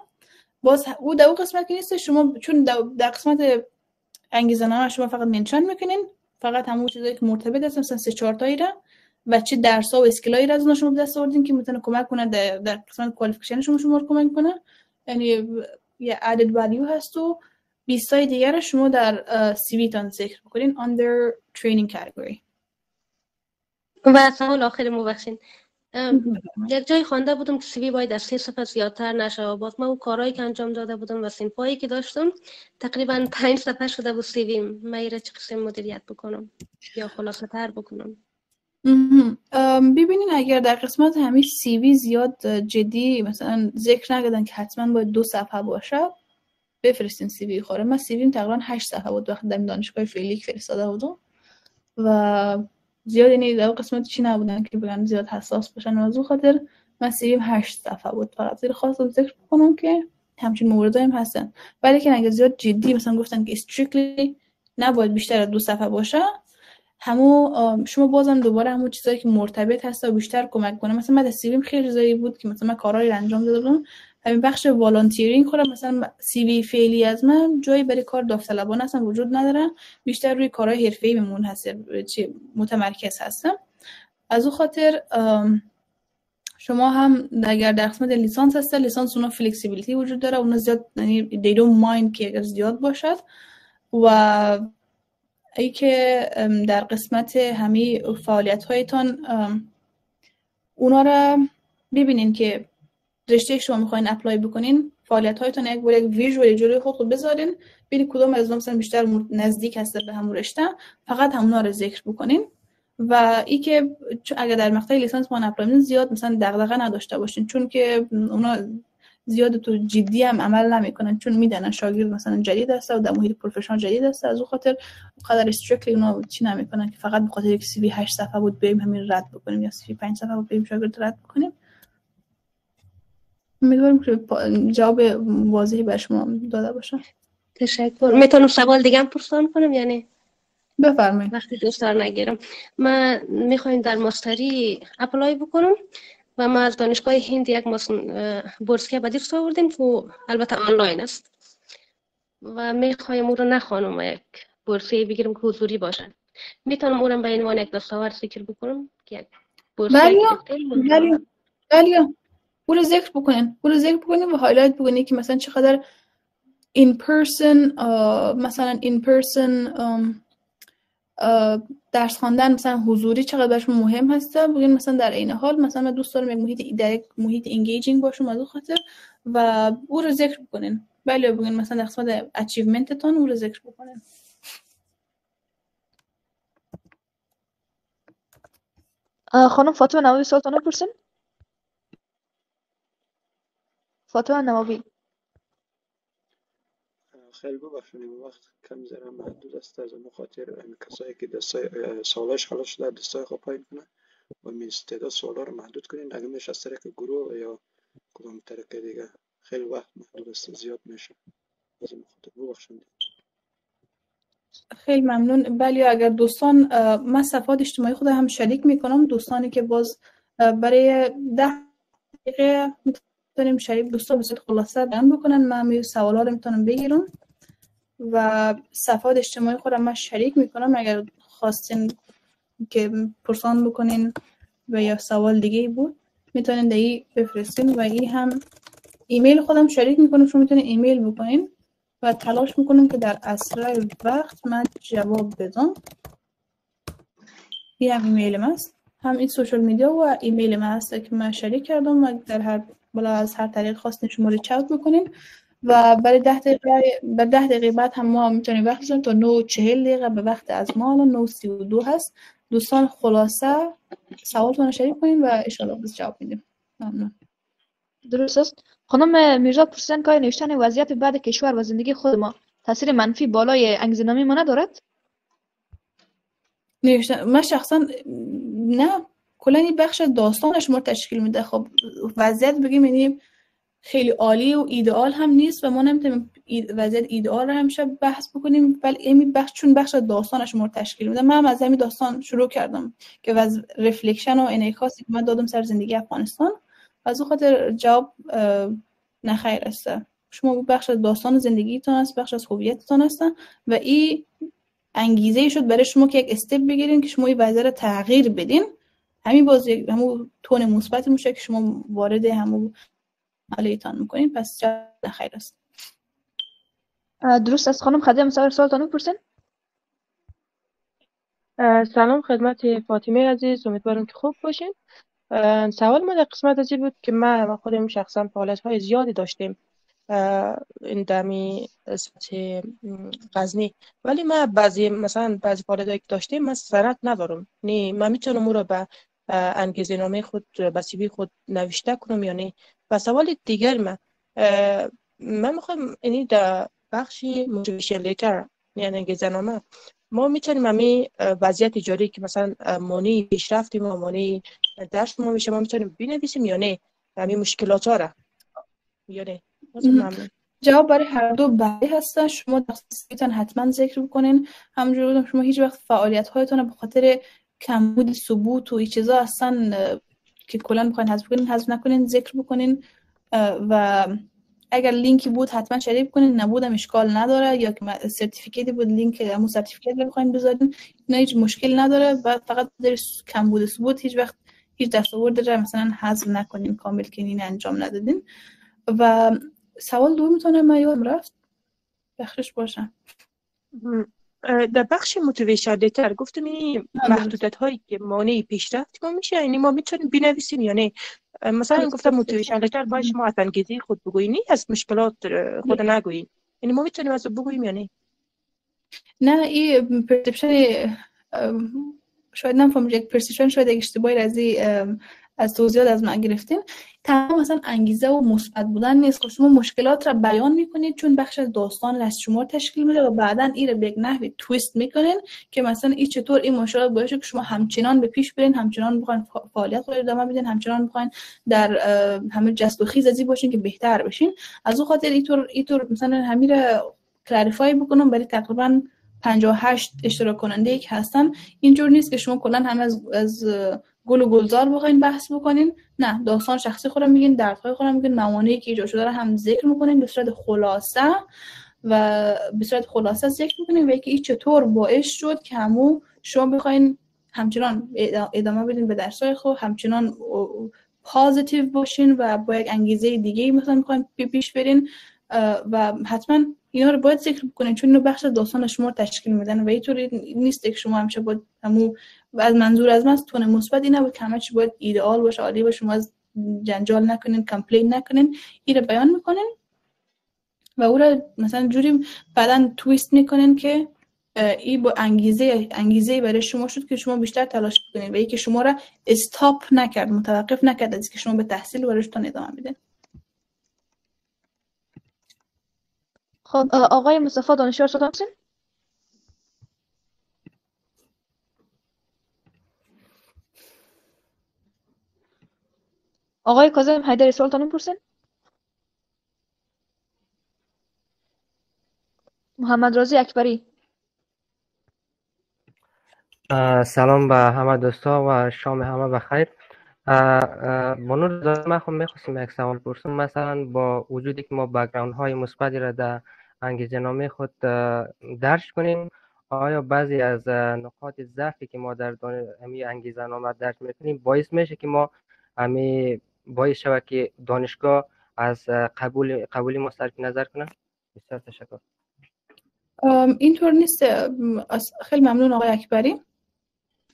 باز او در اون قسمت که نیست، شما چون در قسمت انگیزه‌نامه شما فقط منشن میکنین فقط همون چیزایی که مرتبط هستن، مثلا 3-4 تایی را و چه درس‌ها و اسکیلایی را از اون شما دست آوردین که میتونه کمک کنه در قسمت کوالیفیکیشن شما رو کمک کنه، یعنی یه added value هست. و 20 تای دیگر رو شما در سی وی تان ذکر بکنین under training category. و سوال آخر مبخشین، یک جای خوانده بودم که سی وی باید از 3 صفحه زیادتر نشه. باز من اون کارهایی که انجام داده بودم و صنفایی که داشتم تقریبا 5 صفحه شده بود سی وی. من ایره چه قسم مدیریت بکنم یا خلاصه تر بکنم؟ ببینین اگر در قسمت همین سی وی زیاد جدی مثلا ذکر نکردن که حتما باید 2 صفحه باشه، بفرستین سی وی خوره. من سی ویم تقریبا 8 صفحه بود وقتی در دانشگاه فعلی که فرستاده بودم و زیاد یعنی در قسمت چی نبودن که بگن زیاد حساس باشن و از اون خاطر من سی ویم 8 صفحه بود. فقط زیر خواستم ذکر بکنم که همچین موردایی هم هستن، ولی که اگه زیاد جدی مثلا گفتن که استریکتلی نباید بیشتر از 2 صفحه باشه، همون شما بازم دوباره همون چیزایی که مرتبط هست و بیشتر کمک کنه. مثلا من سی ویم خیلی چیزایی بود که مثلا من کارهایی انجام داده بودم، همین بخش والنتیرینگ خودم مثلا سی وی فعلی از من جایی برای کار داوطلبانه اصلا وجود نداره، بیشتر روی کارهای حرفه‌ای میمون هست، متمرکز هستم. از اون خاطر شما هم اگر در قسمت لیسانس هست، لیسانس اونا فلکسیبیلیتی وجود داره، اونا زیاد یعنی they don't mind که اگر زیاد باشد. و ای که در قسمت همه فعالیت‌هایتان اونا را ببینین که رشته شما میخواین اپلای بکنین، فعالیت‌هایتون یک بار یک ویژوال جلوی خودتون بذارین ببینید کدوم از اونها مثلا بیشتر نزدیک هست به همون رشته، فقط همونا رو ذکر بکنین. و ای که اگر در مقطع لیسانس ما اپلای زیاد مثلا دغدغه نداشته باشین، چون که اونا زیاد تو جدی هم عمل نمیکنن، چون میدونن شاگرد مثلا جدید است و در محیط پروفشنال جدید است، از اون خاطر قدر استریکتلی اونا چی نمیکنن که فقط به خاطر یک سی وی 8 صفحه بود بریم همین رد بکنیم یا سی وی 5 صفحه بود بریم شاگرد رد بکنیم. امیدوارم که جواب واضحی بر شما داده باشم. تشکر. میتونم سوال دیگه هم پرسان کنم یعنی؟ بفرمایید. وقتی دوستان نگیرم. من میخوایم در ماستری اپلای بکنم و ما از دانشگاه هند یک بورسیه به دست آوردیم که البته آنلاین است و میخوایم او رو نخوانم و یک بورسیه بگیرم که حضوری باشه. میتونم او رو به عنوان یک دستاورد ذکر بکنم که یک بورسیه گرفتیم؟ بله او رو ذکر بکنین و هایلایت بکنین که مثلا چقدر in person مثلا in person درس خواندن مثلا حضوری چقدر برشون مهم هسته. بگین مثلا در این حال مثلا من دوست دارم یک محیط انگیجینگ باشم از اون خاطر و او رو ذکر بکنین. بله بگین مثلا در قسمت اچیومنتتون او رو ذکر بکنین. خانم فاطمه نوابی سلطانه بپرسین. فاطمه نوابی. خیلی ببخشید وقت کم ذره محدود است، از مخاطر کسایی که سوالش حالا شده دستای خواب پایین کنه و می تعداد سوالا رو محدود کنین. اگه میشه از طریق گروه یا کدام طریق دیگه، خیلی وقت محدود است، زیاد میشه. از مخاطر ببخشید. خیلی ممنون. بله اگر دوستان، من صفحات اجتماعی خودم هم شریک میکنم، دوستانی که باز برای 10 دقیقه میتونیم شریک دوستان بسید خلاصه بیان بکنن، من می سوالا رو میتونم بگیرم و صفحات اجتماعی خودم من شریک میکنم. اگر خواستین که پرسان بکنین و یا سوال دیگه بود میتونین دیگه بفرستین و این هم ایمیل خودم شریک میکنم، شما میتونین ایمیل بکنین و تلاش میکنم که در اسرع وقت من جواب بدم. این هم ایمیل من است، هم این سوشال میدیا و ایمیل من است که من شریک کردم و در هر بالا از هر طریق خواستین شما ریچ اوت بکنین و برای 10 دقیقه بعد هم ما میتونیم وقت بزنیم تا 9:40 دقیقه به وقت از ما الان 9:32 هست. دوستان خلاصه سوالتون رو شریک کنین و ان شاء الله بس جواب میدیم. ممنون. درست است. خانم میرزا پرسیدن که نوشتن وضعیت بعد کشور و زندگی خود ما تاثیر منفی بالای انگیزه‌نامه ما ندارد؟ نوشتن من شخصا نه، کلا این بخش داستانش ما تشکیل میده. خب وضعیت بگیم یعنی خیلی عالی و ایدئال هم نیست و ما نمیتونیم وضعیت ایدئال رو همیشه بحث بکنیم، ولی این بخش چون بخش داستانش ما تشکیل میده. من از همین داستان شروع کردم که رفلکشن و انعکاسی که من دادم سر زندگی افغانستان، از اون خاطر جواب نخیر است. شما بخش از داستان زندگیتون است، بخش از هویتتون است و این انگیزه شد برای شما که یک استپ بگیرین که شما این وضعیت رو تغییر بدین. همین همون تون مثبت میشه که شما وارد همون علیتان میکنین، پس جواب خیر است. درست است. خانم خدیجه مسائل سوالتون بپرسین. سلام خدمت فاطمه عزیز، امیدوارم که خوب باشین. سوال ما در قسمت ازی بود که ما خودم شخصا فعالیت های زیادی داشتیم این دمی سطح غزنی، ولی ما بعضی فعالیت هایی که داشتیم من سند ندارم، نه من میتونم او را به انگیزه نامه خود به سی وی خود نوشته کنم یا نه. و سوال دیگر من میخوام اینی در بخشی موتیویشن لیتر یعنی انگیزه نامه ما میتونیم همی وضعیت جاری که مثلا مانع پیشرفت ما مانع درس ما میشه ما میتونیم بنویسیم یا نه، همین مشکلات ها را یا نه؟ جواب برای هر دو بله هستن. شما دستتون حتما ذکر بکنین. همونجوری بودم شما هیچ وقت فعالیت هایتون به خاطر کمبود ثبوت و این چیزا هستن که کلا میخواین حذف کنین حذف نکنین، ذکر بکنین و اگر لینکی بود حتما شریک کنین، نبودم اشکال نداره، یا که سرتیفیکیتی بود لینک همون سرتیفیکیت رو بخواید بذارین نه هیچ مشکل نداره. بعد فقط در کمبود ثبوت هیچ وقت هیچ دستاورد رو مثلا حذف نکنین کامل که این انجام ندادین. و سوال دومتون من یادم رفت بخشش باشم. در بخش موتیویشن لیتر گفتم این محدودیت هایی که مانع پیشرفت ما میشه، یعنی ما میتونیم بنویسیم یا نه؟ مثلا گفتم موتیویشن لیتر باید شما از انگیزه خود بگویین، از مشکلات خود نگویین. یعنی ما میتونیم از بگوییم یا نه؟ نه این پرسپشن شاید نفهم یک پرسپشن شاید اشتباهی از توضیحات از من گرفتین. تمام مثلا انگیزه و مثبت بودن نیست. شما مشکلات را بیان میکنید چون بخش از داستان از شما تشکیل میده و بعدا این را به یک نحوی تویست میکنین که مثلا این چطور این مشکلات باعث که شما همچنان به پیش برین، همچنان بخواین فعالیت رو ادامه بدین، همچنان بخواین در همه جست و خیز ازی باشین که بهتر بشین. از اون خاطر اینطور مثلا همین را کلاریفای بکنم برای تقریبا 58 اشتراک کننده که هستن. اینجور نیست که شما کلا هم از گل و گلزار بخواین بحث بکنین. نه، داستان شخصی خودم میگین، دردهای خودم میگین، موانعی که ایجاد شده رو هم ذکر میکنین به صورت خلاصه ذکر میکنین و اینکه این چطور باعث شد که شما بخواین همچنان ادامه بدین به درسای خود، همچنان پازیتیو باشین و با یک انگیزه دیگه مثلا میخواین پیش برین و حتما اینا رو باید ذکر بکنین چون اینو بخش داستان شما رو تشکیل میدن و اینطوری نیست که شما همیشه باید از منظور از من تون مثبت اینه و همه چی باید ایدئال باشه، عالی باشه، شما از جنجال نکنین، کامپلین نکنین، این رو بیان میکنین و او رو مثلا جوری بعدن تویست میکنین که این با انگیزه برای شما شد که شما بیشتر تلاش کنین و این که شما را استاپ نکرد، متوقف نکرد از که شما به تحصیل و رشدتون ادامه بدین. خب آقای مصطفی دانشور صدا می‌شین؟ آقای کاظم حیدری سوالتون می‌پرسین؟ محمد رازی اکبری. سلام به همه دوستا و شام همه بخیر. بانو من خب میخواستم یک سوال پرسم. مثلا با وجودی که ما بک‌گراند های مثبتی را در انگیزه نامه خود درج کنیم، آیا بعضی از نقاط ضعفی که ما در همین انگیزه نامه درج میکنیم باعث میشه که ما باعث شود که دانشگاه از قبولی ما صرف نظر کنه؟ بسیار تشکر. اینطور نیست. خیلی ممنون آقای اکبری.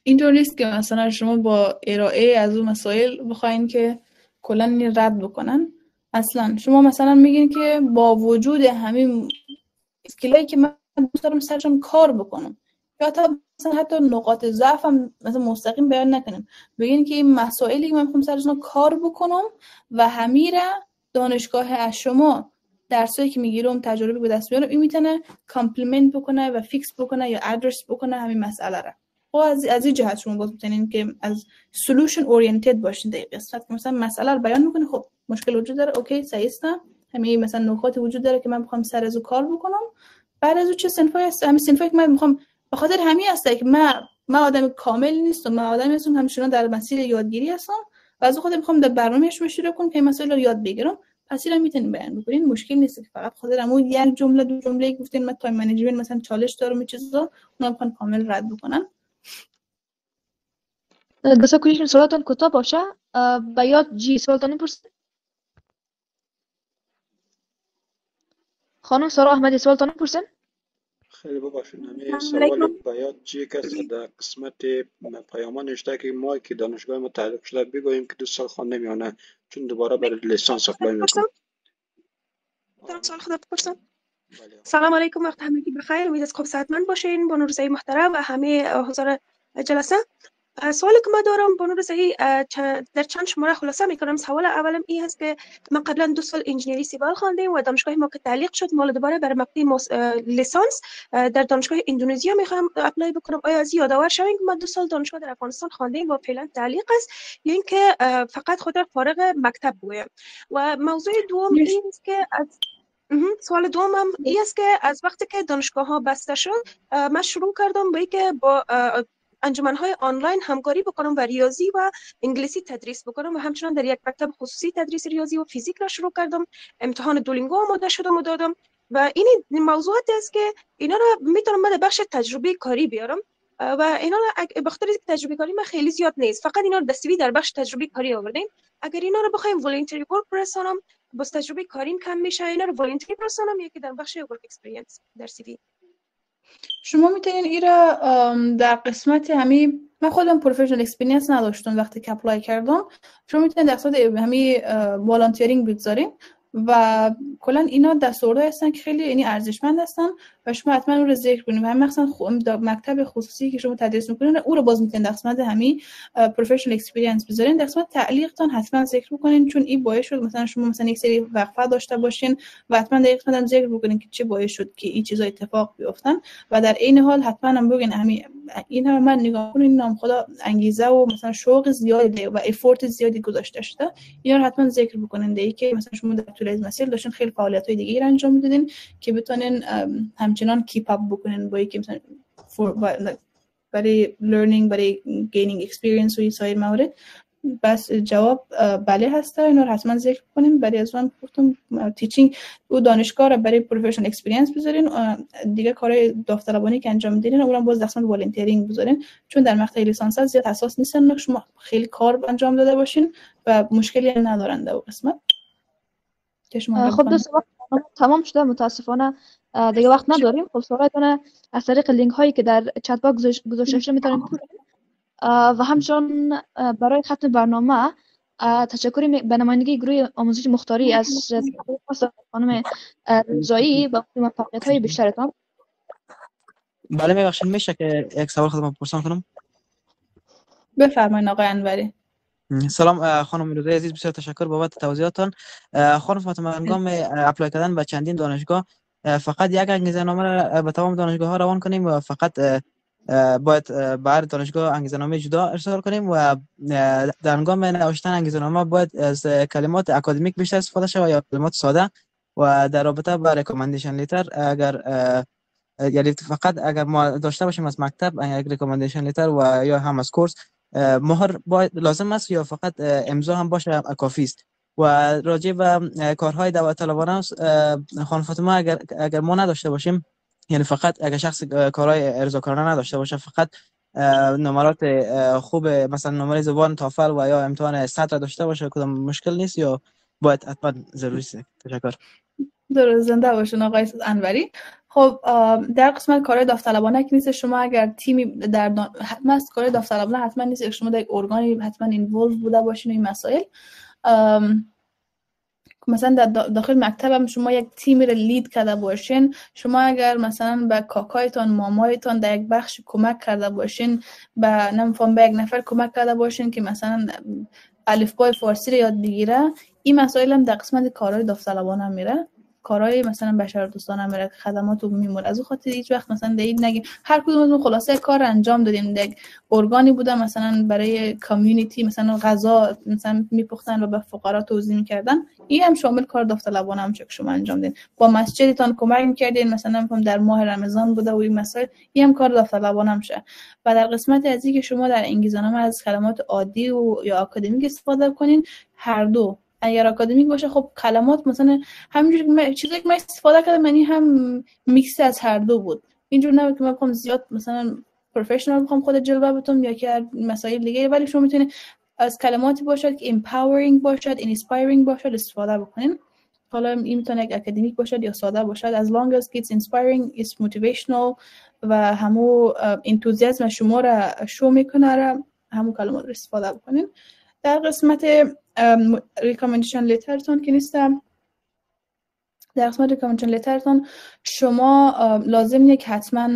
اینطور نیست که مثلا شما با ارائه از اون مسائل بخواین که کلا این رد بکنن. اصلا شما مثلا میگین که با وجود همین اسکیلایی که من دوست دارم سرشم کار بکنم، یا حتی نقاط ضعفم مثلا مستقیم بیان نکنم، بگین که این مسائلی که من میخوام سرشون کار بکنم و همیره دانشگاه از شما درسایی که میگیرم تجربه به دست میارم این میتونه کامپلیمنت بکنه و فیکس بکنه یا ادرس بکنه همین مسئله را. و از این جهت شما باز میتونین که از سولوشن اورینتد باشین در قسمت که مثلا مسئله رو بیان میکنه. خب مشکل وجود داره، اوکی صحیح است، همین مثلا نکات وجود داره که من میخوام سر از کار بکنم. بعد از اون چه صنفایی هست، همین صنفایی که من میخوام به خاطر همین هست که من آدم کامل نیستم، من آدمی هستم همچنان در مسیر یادگیری هستم و از خودم میخوام در برنامه‌اش شروع کنم که این مسائل رو یاد بگیرم. پس اینا میتونین بیان بکنین، مشکل نیست که فقط خاطر همون یک جمله دو جمله گفتین من تایم منیجمنت مثلا چالش دارم این چیزا اونا میخوان کامل رد بکنن. دوستا کوشش سوالاتون کوتاه باشه. بیات جی سوالتون میپرسید. خانم سارا احمدی سوالتون میپرسین؟ خیلی ببخشید همین سوال بیات جی که در قسمت پیامان نوشته که ما که دانشگاه ما تعلیق شده بگوییم که 2 سال خوانده میانه چون دوباره برای لیسانس اپلای میکنم. دارم سوال خدا بپرسم. سلام علیکم، وقت همگی بخیر. امید از خوب صحتمند باشین. بانو رضایی محترم و همه حضار جلسه. سوالی که ما دارم بانو رضایی در چند شماره خلاصه میکنم. سوال اولم این هست که من قبلا 2 سال انجینری سیویل خواندم و دانشگاه ما که تعلیق شد مال دوباره برای مقطع لیسانس در دانشگاه اندونزیا میخوام اپلای بکنم. آیا از یادآور شوین که ما 2 سال دانشگاه در افغانستان خواندیم و فعلا تعلیق است یا اینکه فقط خود را فارغ مکتب بگویم؟ و موضوع دوم این است که از سوال دومم این است که از وقتی که دانشگاه ها بسته شد من شروع کردم به اینکه با انجمن‌های آنلاین همکاری بکنم و ریاضی و انگلیسی تدریس بکنم و همچنان در یک مکتب خصوصی تدریس ریاضی و فیزیک را شروع کردم. امتحان دولینگو آماده شدم و دادم و این موضوعاتی است که اینا را میتونم من بخش تجربه کاری بیارم و اینا را بخاطر تجربه کاری من خیلی زیاد نیست، فقط اینا رو دستوی در بخش تجربه کاری آوردیم. اگر اینا رو بخوایم ولنتری ورک برسانم باز تجربه کاریم کم میشه. اینا رو ولنتری برسانم یکی در بخش ورک اکسپریانس در سی وی. شما میتونین ایرا در قسمت همین من خودم پروفشنال اکسپریانس نداشتم وقتی که اپلای کردم. شما میتونین در قسمت همین والنتیرینگ بگذارین و کلا اینا دستاوردهایی هستن که خیلی یعنی ارزشمند هستن و شما حتما اون رو ذکر کنید. و مثلا مکتب خصوصی که شما تدریس میکنین او رو باز میتونید در قسمت همین پروفشنال اکسپریانس بذارین، در قسمت تعلیقتان حتما ذکر بکنین، چون این باعث شد مثلا شما مثلا یک سری وقفه داشته باشین و حتما در قسمت هم ذکر بکنین که چه باعث شد که این چیزا اتفاق بیفتن. و در این حال حتما هم بگین همین این هم من نگاه کنین نام خدا انگیزه و مثلا شوق زیادی و افورت زیادی گذاشته شده، اینا رو حتما ذکر بکنین. دیگه که مثلا شما در طول از مسیر داشتین خیلی فعالیت‌های دیگه ای انجام میدادین که بتونین همچنان کیپ اپ بکنین با اینکه مثلا برای لرنینگ، برای گینینگ اکسپریانس و این سایر موارد. بس جواب بله هسته، اینا رو حتما ذکر کنین. برای از اون گفتم تیچینگ و دانشگاه رو برای پروفشنال اکسپریانس بذارین، دیگه کارهای داوطلبانه که انجام میدین اونم باز قسمت والنتیرینگ بذارین، چون در مقطع لیسانس زیاد حساس نیستن که شما خیلی کار انجام داده باشین و مشکلی هم ندارن در قسمت. خب دوست تمام شده متاسفانه دیگه وقت نداریم. خب سوالاتون از طریق لینک هایی که در چت باکس گذاشته شده میتونید و همچنین برای ختم برنامه تشکری به نمایندگی گروه آموزش مختاری از خانم رضایی با موفقیت های بیشترتان. بله میبخشید میشه که یک سوال خودم پرسان کنم؟ بفرمایید آقای انوری. سلام خانم رضایی عزیز، بسیار تشکر بابت توضیحاتتان. خانم فاطمه، هنگام اپلای کردن به چندین دانشگاه فقط یک انگیزه‌نامه را به تمام دانشگاه ها روان کنیم و فقط باید به هر دانشگاه انگیزه‌نامه جدا ارسال کنیم و در هنگام نوشتن انگیزه‌نامه باید از کلمات اکادمیک بیشتر استفاده شود یا کلمات ساده؟ و در رابطه با ریکامندیشن لیتر اگر یعنی فقط اگر ما داشته باشیم از مکتب یک ریکامندیشن لیتر و یا هم از کورس، مهر باید لازم است یا فقط امضا هم باشه کافی است؟ و راجع به کارهای داوطلبانه خانم فاطمه اگر ما نداشته باشیم، یعنی فقط اگر شخص کارهای ارضاکارانه نداشته باشه، فقط نمرات خوب مثلا نمره زبان تافل و یا امتحان سطر داشته باشه، کدام مشکل نیست یا باید حتما ضروری است؟ تشکر. درست، زنده باشین آقای انوری. خب در قسمت کارهای داوطلبانه که نیست، شما اگر تیمی در حتما کارهای داوطلبانه حتما نیست که شما در یک ارگانی حتما اینوالو بوده باشین این مسائل. مثلا در داخل مکتبم شما یک تیمی رو لید کرده باشین، شما اگر مثلا به کاکایتان مامایتان در یک بخش کمک کرده باشین، به نمیفهم به یک نفر کمک کرده باشین که مثلا الفبای فارسی رو یاد بگیره، این مسائل هم در قسمت کارهای داوطلبانه میره، کارهای مثلا بشردوستانه میره، خدمات عمومی میره. از اون خاطر هیچ وقت مثلا دیگه نگیم هر کدوممون خلاصه کار انجام دادیم، یک ارگانی بوده مثلا برای کامیونیتی مثلا غذا مثلا میپختن و به فقرا توزیع میکردن، این هم شامل کار داوطلبانه هم که شما انجام دادین. با مسجدتان کمک میکردین، مثلا میگم در ماه رمضان بوده و این مسائل، این هم کار داوطلبانه هم شه. و در قسمت از اینکه شما در انگیزه‌نامه از کلمات عادی و یا آکادمیک استفاده کنین، هر دو اگر آکادمیک باشه خب کلمات مثلا همینجوری چیزایی که من استفاده کردم منی هم میکس از هر دو بود. اینجور نبود که من بخوام زیاد مثلا پروفشنال بخوام خود جلوه بدم یا که مسائل دیگه، ولی شما میتونید از کلماتی باشد که empowering باشد، inspiring باشد استفاده بکنین. حالا این میتونه یک اکادمیک باشد یا ساده باشد، as long as it's inspiring, it's motivational و همو انتوزیازم شما را شو میکنه، را همو کلمات رو استفاده بکنین. در قسمت ریکامندیشن لیترتون که نیستم، در قسمت ریکامندیشن لیترتون شما لازم نیست که حتما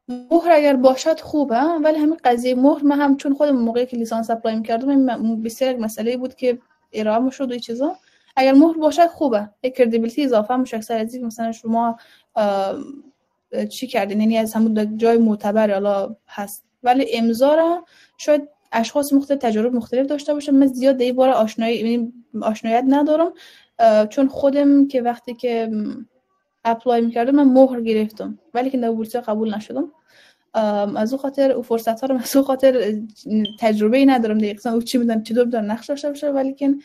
مهر اگر باشد خوبه، ولی همین قضیه مهر من هم چون خودم موقعی که لیسانس اپلای می‌کردم بسیار مسئله بود که ارائه می‌شد و این چیزا، اگر مهر باشد خوبه، یک کردیبیلیتی اضافه میشه. اکثر از این مثلا شما چی کردین، یعنی از همون جای معتبر حالا هست، ولی امضا را شاید اشخاص مختلف تجارب مختلف داشته باشن. من زیاد در این باره آشنایت ندارم، چون خودم که وقتی که اپلای میکردم من مهر گرفتم ولی که در بورسیه قبول نشدم. از اون خاطر او فرصت ها رو از اون خاطر تجربه ندارم دقیقاً او چی میدونم چطور بدون نقش داشته باشه، ولی که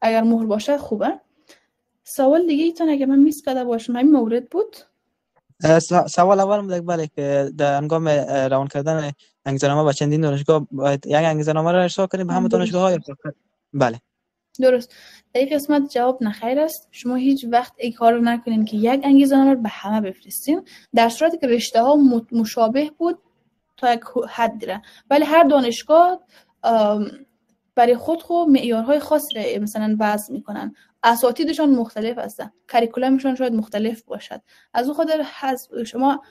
اگر مهر باشه خوبه. سوال دیگه ایتون اگه من میس کرده باشم همین مورد بود. سوال اول بود بله که در هنگام روان کردن انگیزه‌نامه با چندین دانشگاه باید یک انگیزه‌نامه را ارسال کنیم به همه دانشگاه‌ها یا فقط؟ بله درست. در این قسمت جواب نخیر است. شما هیچ وقت این کار رو نکنین که یک انگیزه‌نامه رو به همه بفرستین، در صورتی که رشته ها مشابه بود تا یک حد دیره، ولی هر دانشگاه برای خود معیارهای خاصی را مثلا وضع میکنن. اساتیدشان مختلف هستن، کاریکولمشون شاید مختلف باشد. از اون خاطر شما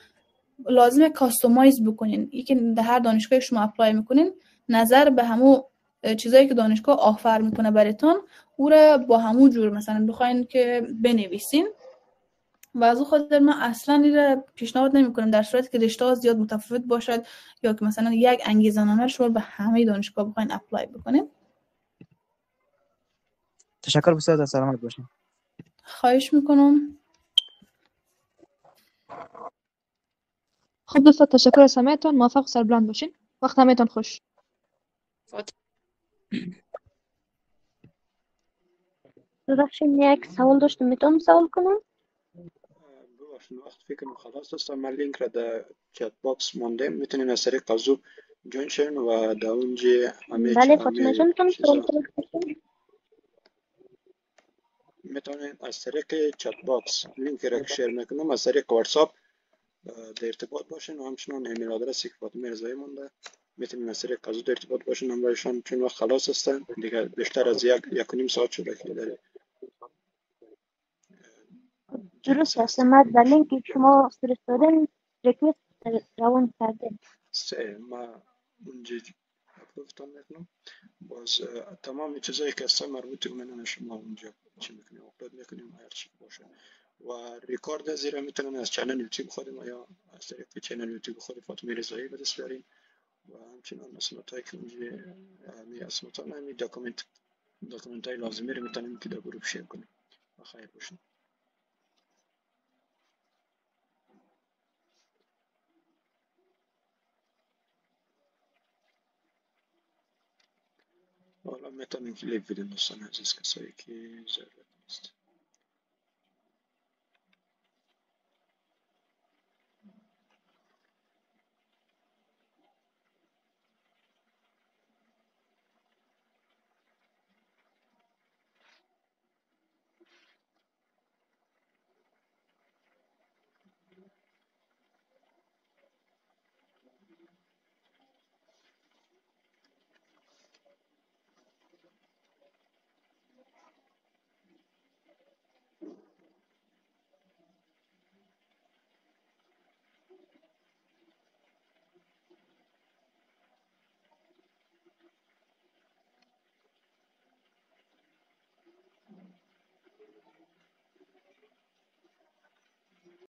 لازمه کاستومایز بکنین. یکی در هر دانشگاه شما اپلای میکنین نظر به همو چیزایی که دانشگاه آفر میکنه براتون او را با همو جور مثلا بخواین که بنویسین. و از اون خاطر من اصلا این را پیشنهاد نمیکنم در صورتی که رشته ها زیاد متفاوت باشد یا که مثلا یک انگیزه‌نامه شما به همه دانشگاه بخواین اپلای بکنین. تشکر بسیار، سلامت باشین. خواهش میکنم. خب دوستان تشکر از همه‌تون، موفق و سربلند باشین. وقت همه‌تون خوش. ببخشید یک سوال داشتم، میتونم سوال کنم؟ ببخشید وقت فکر کنم خلاص است. من لینک را در چت باکس ماندم، میتونین از طریق قضوب جوین شین و در اونجا بله فاطمه جان، میتونم سوال کنم؟ میتونین از طریق چت باکس لینک را که شیر میکنم از طریق واتساپ در ارتباط باشین و همچنان ایمیل آدرسی که فاطمه رضایی مونده میتونین از طریق قضوب در ارتباط باشین همراهشان، چون وقت خلاص هستن دیگه. بیشتر از یک و نیم ساعت شده که داره درست است. من در لینک شما فرستادن ریکوست روان کردم. ما اونجا اپلودتان میکنم. باز تمام چیزایی که هستن مربوط به من شما اونجا چی میکنیم اپلود میکنیم هر چی باشه. و ریکارد زیرا میتونن از چنل یوتیوب خودم یا از طریق چنل یوتیوب خود فاطمه رضایی به دست بیارین و همچنان اسناد هایی که اونجا می اسناد ها نمی داکومنت های لازمی رو میتونیم که در گروه شیر کنیم. و خیر باشین. حالا میتونیم که لیک بدیم دوستان عزیز کسایی که ضرورت نیست.